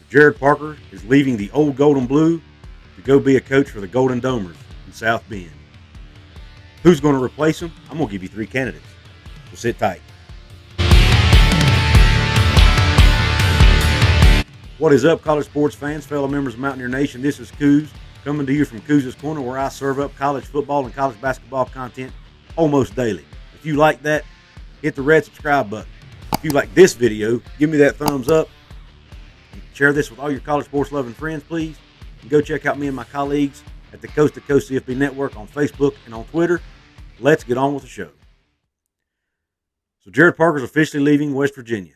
Gerad Parker is leaving the old Gold and Blue to go be a coach for the Golden Domers in South Bend. Who's going to replace him? I'm going to give you three candidates. So sit tight. What is up, college sports fans, fellow members of Mountaineer Nation? This is Couz, coming to you from Couz's Corner, where I serve up college football and college basketball content almost daily. If you like that, hit the red subscribe button. If you like this video, give me that thumbs up. Share this with all your college sports loving friends, please. And go check out me and my colleagues at the Coast to Coast CFB Network on Facebook and on Twitter. Let's get on with the show. So Gerad Parker's officially leaving West Virginia.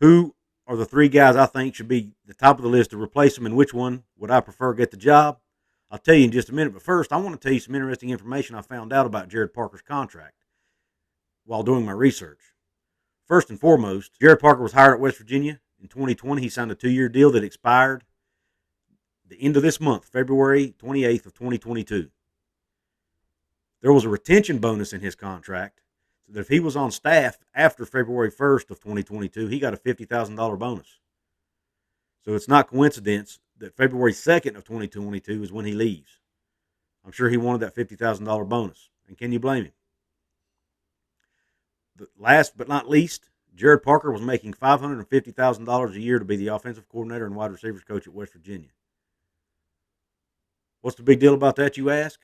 Who are the three guys I think should be the top of the list to replace him, and which one would I prefer get the job? I'll tell you in just a minute, but first I want to tell you some interesting information I found out about Gerad Parker's contract while doing my research. First and foremost, Gerad Parker was hired at West Virginia in 2020. He signed a 2-year deal that expired the end of this month, February 28th of 2022. There was a retention bonus in his contract, so that if he was on staff after February 1st of 2022, he got a $50,000 bonus. So it's not coincidence that February 2nd of 2022 is when he leaves. I'm sure he wanted that $50,000 bonus. And can you blame him? Last but not least, Gerad Parker was making $550,000 a year to be the offensive coordinator and wide receivers coach at West Virginia. What's the big deal about that, you ask?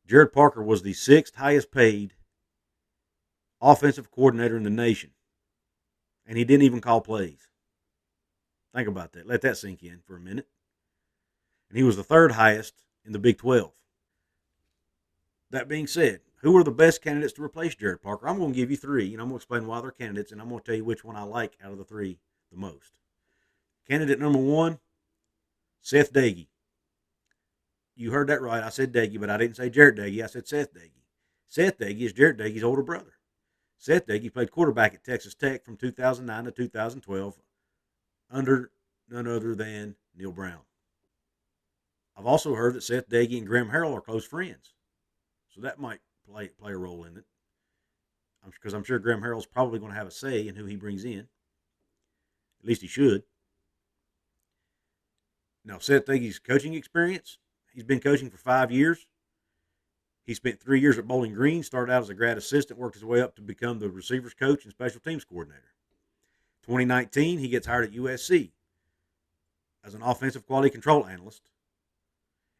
Gerad Parker was the 6th highest paid offensive coordinator in the nation, and he didn't even call plays. Think about that. Let that sink in for a minute. And he was the 3rd highest in the Big 12. That being said, who are the best candidates to replace Gerad Parker? I'm going to give you 3, and I'm going to explain why they're candidates, and I'm going to tell you which one I like out of the 3 the most. Candidate number 1, Seth Doege. You heard that right. I said Doege, but I didn't say Jarrett Doege. I said Seth Doege. Seth Doege is Jarrett Doege's older brother. Seth Doege played quarterback at Texas Tech from 2009 to 2012 under none other than Neil Brown. I've also heard that Seth Doege and Graham Harrell are close friends, so that might play a role in it, because I'm sure Graham Harrell's probably going to have a say in who he brings in. At least he should. Now, Seth Doege's coaching experience, he's been coaching for 5 years. He spent 3 years at Bowling Green, started out as a grad assistant, worked his way up to become the receivers coach and special teams coordinator. 2019, he gets hired at USC as an offensive quality control analyst.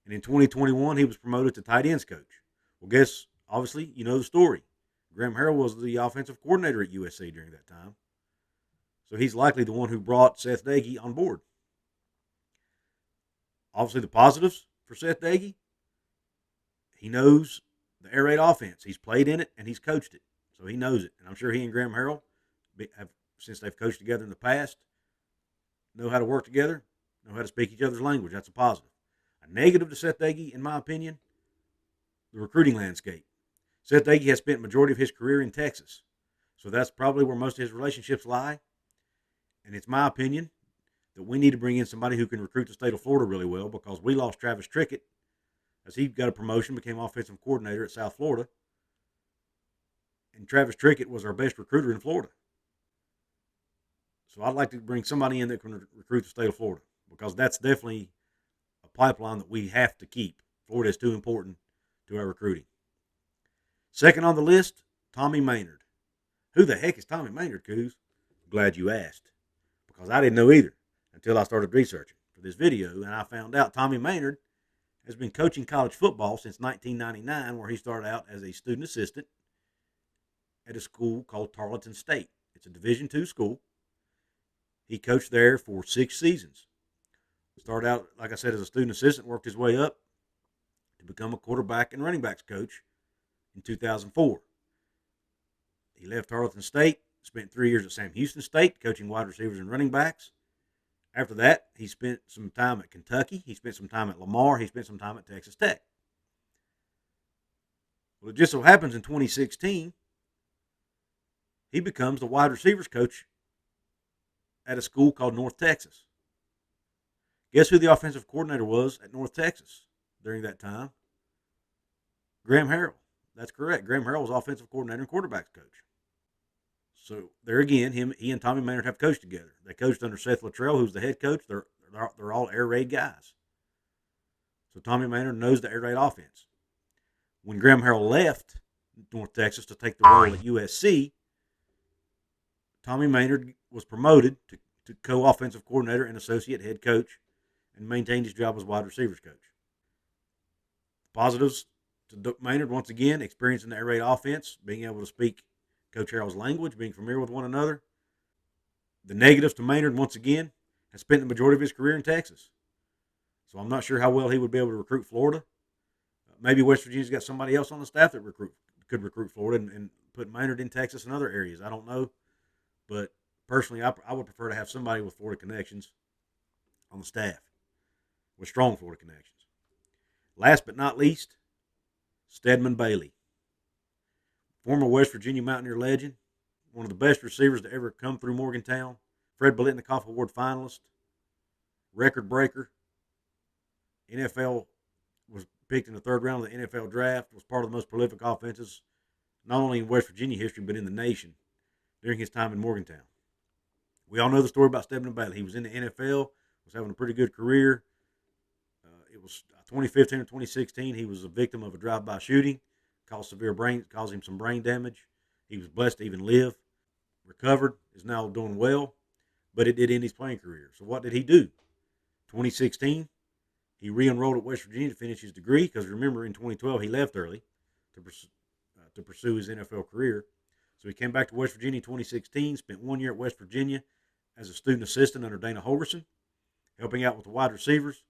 And in 2021, he was promoted to tight ends coach. Well, guess, obviously, you know the story. Graham Harrell was the offensive coordinator at USC during that time. So he's likely the one who brought Seth Doege on board. Obviously, the positives for Seth Doege: he knows the air raid offense. He's played in it, and he's coached it. So he knows it. And I'm sure he and Graham Harrell, since they've coached together in the past, know how to work together, know how to speak each other's language. That's a positive. A negative to Seth Doege, in my opinion, the recruiting landscape. Seth Doege has spent the majority of his career in Texas. So that's probably where most of his relationships lie. And it's my opinion that we need to bring in somebody who can recruit the state of Florida really well, because we lost Travis Trickett as he got a promotion, became offensive coordinator at South Florida. And Travis Trickett was our best recruiter in Florida. So I'd like to bring somebody in that can recruit the state of Florida, because that's definitely a pipeline that we have to keep. Florida is too important to our recruiting. Second on the list, Tommy Mainord. Who the heck is Tommy Mainord, Couz? Glad you asked, because I didn't know either until I started researching for this video, and I found out Tommy Mainord has been coaching college football since 1999, where he started out as a student assistant at a school called Tarleton State. It's a Division II school. He coached there for 6 seasons. Started out, like I said, as a student assistant, worked his way up to become a quarterback and running backs coach in 2004. He left Tarleton State, spent 3 years at Sam Houston State, coaching wide receivers and running backs. After that, he spent some time at Kentucky. He spent some time at Lamar. He spent some time at Texas Tech. Well, it just so happens in 2016, he becomes the wide receivers coach at a school called North Texas. Guess who the offensive coordinator was at North Texas during that time? Graham Harrell. That's correct. Graham Harrell was offensive coordinator and quarterbacks coach. So there again, he and Tommy Mainord have coached together. They coached under Seth who's the head coach. They're all air raid guys. So Tommy Mainord knows the air raid offense. When Graham Harrell left North Texas to take the role at USC, Tommy Mainord was promoted to co-offensive coordinator and associate head coach and maintained his job as wide receivers coach. Positives to Mainord, once again, experience in the air raid offense, being able to speak Coach Harrell's language, being familiar with one another. The negatives to Mainord, once again, has spent the majority of his career in Texas. So I'm not sure how well he would be able to recruit Florida. Maybe West Virginia's got somebody else on the staff that could recruit Florida and put Mainord in Texas and other areas. I don't know. But personally, I would prefer to have somebody with Florida connections on the staff, with strong Florida connections. Last but not least, Stedman Bailey. Former West Virginia Mountaineer legend, one of the best receivers to ever come through Morgantown, Fred Biletnikoff Award finalist, record breaker, NFL, was picked in the third round of the NFL draft, was part of the most prolific offenses, not only in West Virginia history, but in the nation during his time in Morgantown. We all know the story about Stedman Bailey. He was in the NFL, was having a pretty good career. It was 2015 or 2016. He was a victim of a drive-by shooting, caused him some brain damage. He was blessed to even live. Recovered, is now doing well, but it did end his playing career. So what did he do? 2016, he re-enrolled at West Virginia to finish his degree, because remember, in 2012 he left early to pursue his NFL career. So he came back to West Virginia in 2016, spent 1 year at West Virginia as a student assistant under Dana Holgorsen, helping out with the wide receivers.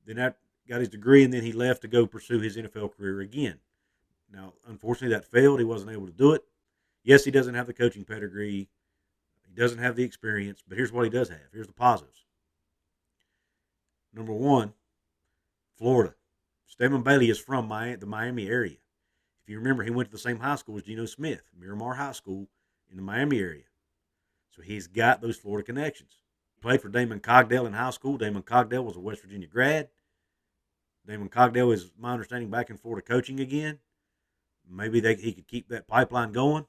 Then that got his degree, and then he left to go pursue his NFL career again. Now, unfortunately, that failed. He wasn't able to do it. Yes, he doesn't have the coaching pedigree. He doesn't have the experience, but here's what he does have. Here's the positives. Number one, Florida. Stedman Bailey is from the Miami area. If you remember, he went to the same high school as Geno Smith, Miramar High School in the Miami area. So he's got those Florida connections. He played for Damon Cogdell in high school. Damon Cogdell was a West Virginia grad. Damon Cogdell is, my understanding, back in Florida coaching again. Maybe he could keep that pipeline going,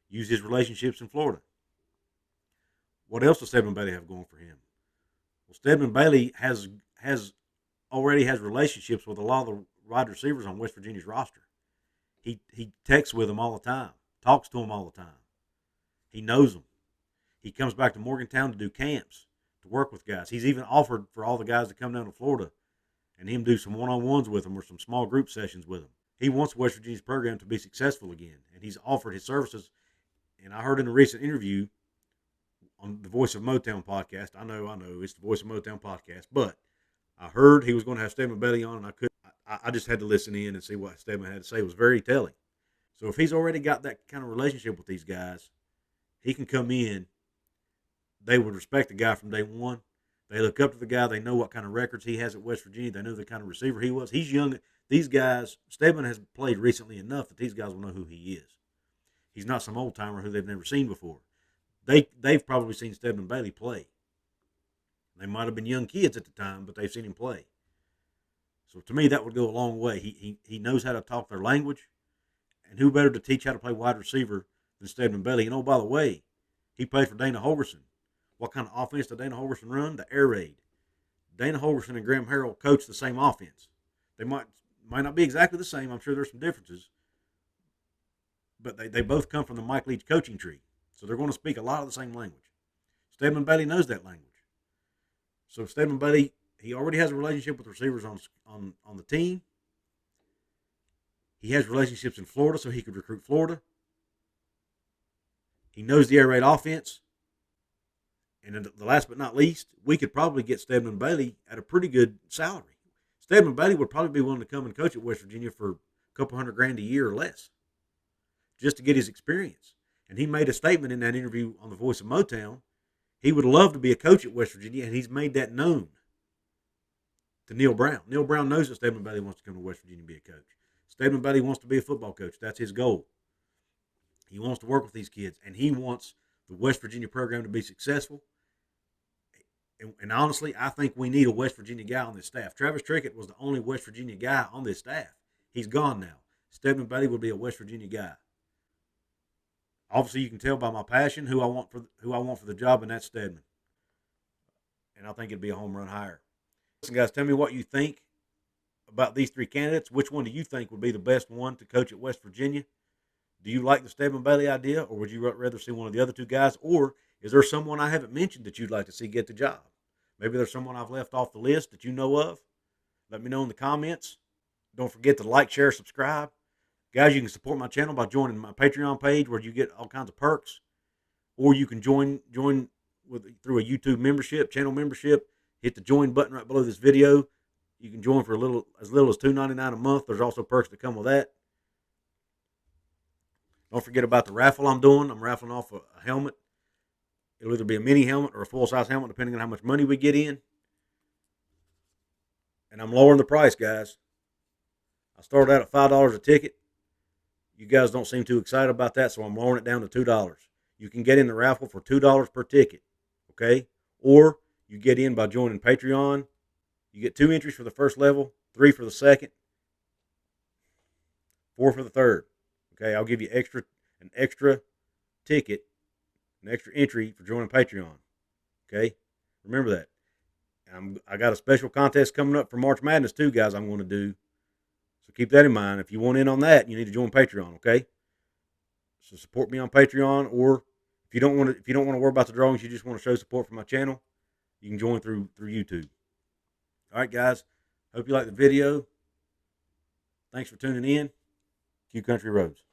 use his relationships in Florida. What else does Stedman Bailey have going for him? Well, Stedman Bailey already has relationships with a lot of the wide receivers on West Virginia's roster. He texts with them all the time, talks to them all the time. He knows them. He comes back to Morgantown to do camps, to work with guys. He's even offered for all the guys to come down to Florida and him do some one-on-ones with them or some small group sessions with them. He wants West Virginia's program to be successful again, and he's offered his services. And I heard in a recent interview on the Voice of Motown podcast, I know, it's the Voice of Motown podcast, but I heard he was going to have Stedman Bailey on, and I just had to listen in and see what Stedman had to say. It was very telling. So if he's already got that kind of relationship with these guys, he can come in. They would respect the guy from day one. They look up to the guy. They know what kind of records he has at West Virginia. They know the kind of receiver he was. He's young. These guys, Stedman has played recently enough that these guys will know who he is. He's not some old-timer who they've never seen before. They've probably seen Stedman Bailey play. They might have been young kids at the time, but they've seen him play. So to me, that would go a long way. He knows how to talk their language, and who better to teach how to play wide receiver than Stedman Bailey? And oh, by the way, he played for Dana Holgorsen. What kind of offense did Dana Holgorsen run? The air raid. Dana Holgorsen and Graham Harrell coach the same offense. They might not be exactly the same. I'm sure there's some differences. But they both come from the Mike Leach coaching tree. So they're going to speak a lot of the same language. Stedman Bailey knows that language. So Stedman Bailey, he already has a relationship with receivers on the team. He has relationships in Florida, so he could recruit Florida. He knows the air raid offense. And the last but not least, we could probably get Stedman Bailey at a pretty good salary. Stedman Bailey would probably be willing to come and coach at West Virginia for a couple $100,000 a year or less, just to get his experience. And he made a statement in that interview on the Voice of Motown. He would love to be a coach at West Virginia, and he's made that known to Neil Brown. Neil Brown knows that Stedman Bailey wants to come to West Virginia and be a coach. Stedman Bailey wants to be a football coach. That's his goal. He wants to work with these kids, and he wants the West Virginia program to be successful. And honestly, I think we need a West Virginia guy on this staff. Travis Trickett was the only West Virginia guy on this staff. He's gone now. Stedman Bailey will be a West Virginia guy. Obviously, you can tell by my passion who I want for the job, and that's Stedman. And I think it'd be a home run hire. Listen, guys, tell me what you think about these three candidates. Which one do you think would be the best one to coach at West Virginia? Do you like the Stedman Bailey idea, or would you rather see one of the other two guys? Or is there someone I haven't mentioned that you'd like to see get the job? Maybe there's someone I've left off the list that you know of. Let me know in the comments. Don't forget to like, share, subscribe. Guys, you can support my channel by joining my Patreon page where you get all kinds of perks. Or you can join through a YouTube membership, channel membership. Hit the join button right below this video. You can join for as little as $2.99 a month. There's also perks that come with that. Don't forget about the raffle I'm doing. I'm raffling off a helmet. It'll either be a mini helmet or a full-size helmet, depending on how much money we get in. And I'm lowering the price, guys. I started out at $5 a ticket. You guys don't seem too excited about that, so I'm lowering it down to $2. You can get in the raffle for $2 per ticket, okay? Or you get in by joining Patreon. You get 2 entries for the first level, 3 for the second, 4 for the third. Okay, I'll give you an extra ticket, an extra entry for joining Patreon. Okay, remember that. I got a special contest coming up for March Madness too, guys. I'm going to do. So keep that in mind. If you want in on that, you need to join Patreon. Okay. So support me on Patreon, or if you don't want to worry about the drawings, you just want to show support for my channel, you can join through YouTube. All right, guys. Hope you like the video. Thanks for tuning in. Q Country Roads.